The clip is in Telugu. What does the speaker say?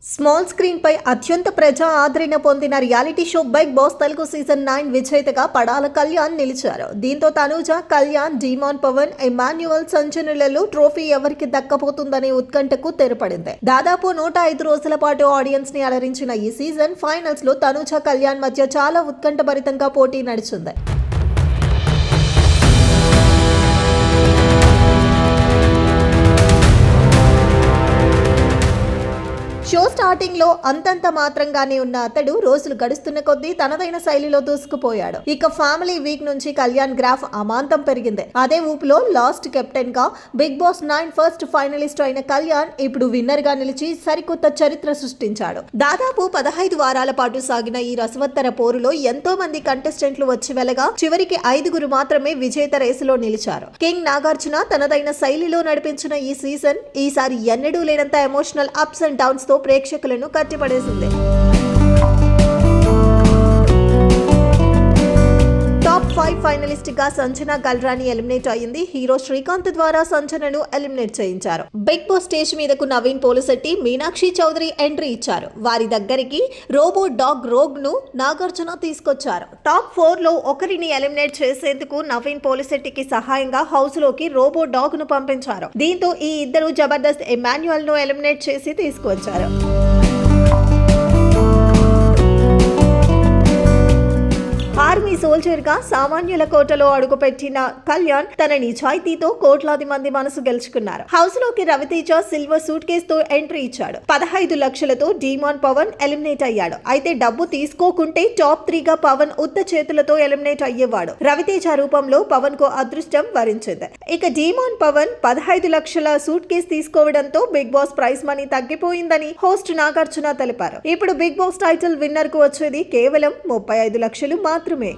స్మాల్ స్క్రీన్ పై అత్యంత ప్రజా ఆదరణ పొందిన reality show Bigg Boss Telugu season 9 విజేతగా పడాల కళ్యాణ్ నిలిచారు. దీంతో తనూజ, కళ్యాణ్, డీమాన్ పవన్, ఎమాన్యువల్ సంచలనాలలో ట్రోఫీ ఎవరికి దక్కబోతుందనే ఉత్కంఠకు తెరపడింది. దాదాపు 105 రోజుల పాటు ఆడియన్స్ ని అలరించిన ఈ సీజన్ ఫైనల్స్ లో తనూజ, కళ్యాణ్ మధ్య చాలా ఉత్కంఠభరితంగా పోటీ నడిచింది. షో స్టార్టింగ్ లో అంతంత మాత్రంగానే ఉన్న అతడు రోజులు గడుస్తున్న కొద్దీ తనదైన శైలిలో దూసుకుపోయాడు. ఇక ఫ్యామిలీ వీక్ నుంచి కళ్యాణ్ గ్రాఫ్ అమాంతం పెరిగింది. అదే ఊపులో లాస్ట్ కెప్టెన్ గా బిగ్ బాస్ 9 ఫస్ట్ ఫైనలిస్ట్ అయిన కళ్యాణ్ ఇప్పుడు విన్నర్ గా నిలిచి సరికొత్త చరిత్ర సృష్టించాడు. దాదాపు 15 వారాల పాటు సాగిన ఈ రసవత్తర పోరులో ఎంతో మంది కంటెస్టెంట్లు వచ్చి వెళ్లగా చివరికి 5 మాత్రమే విజేత రేసులో నిలిచారు. కింగ్ నాగార్జున తనదైన శైలిలో నడిపించిన ఈ సీజన్ ఈసారి ఎన్నడూ లేనంత ఎమోషనల్ అప్స్ అండ్ డౌన్స్ తో ప్రేక్షకులను కట్టిపడేసింది. టాప్ 5 ఫైనలిస్ట్ గా సంజన గల్రాని ఎలిమినేట్ అయింది. హీరో శ్రీకాంత్ ద్వారా సంజనను ఎలిమినేట్ చేయించారు. బిగ్ బాస్ స్టేజ్ మీదకు నవీన్ పోలిశెట్టి, మీనాక్షి చౌదరి ఎంట్రీ ఇచ్చారు. వారి దగ్గరికి రోబో డాగ్ రోగ్ ను నాగార్జున తీసుకొచ్చారు. టాప్ 4 లో ఒకరిని ఎలిమినేట్ చేసేందుకు నవీన్ పోలిశెట్టికి సహాయంగా హౌస్ లోకి రోబో డాగ్ ను పంపించారు. దీంతో ఈ ఇద్దరు జబర్దస్త్ ఎమాన్యువల్ ను ఎలిమినేట్ చేసి తీసుకువచ్చారు. ఆర్మీ సోల్జర్ గా సామాన్యుల కోటలో అడుగుపెట్టిన కళ్యాణ్ తన నిజాయితీతో కోట్లాది మంది మనసు గెలుచుకున్నారు. హౌస్ లోకి రవితేజ సిల్వర్ సూట్ కేస్ తో ఎంట్రీ ఇచ్చాడు. 15 లక్షలతో డీమాన్ పవన్ ఎలిమినేట్ అయ్యాడు. అయితే డబ్బు తీసుకోకుంటే టాప్ 3 గా పవన్ ఉత్త చేతులతో ఎలిమినేట్ అయ్యేవాడు. రవితేజ రూపంలో పవన్ కు అదృష్టం వరించింది. ఇక డీమాన్ పవన్ 15 లక్షల సూట్ కేస్ తీసుకోవడంతో బిగ్ బాస్ ప్రైజ్ మనీ తగ్గిపోయిందని హోస్ట్ నాగార్జున తెలిపారు. ఇప్పుడు బిగ్ బాస్ టైటిల్ విన్నర్ కు వచ్చేది కేవలం 35 లక్షలు మాత్రమే.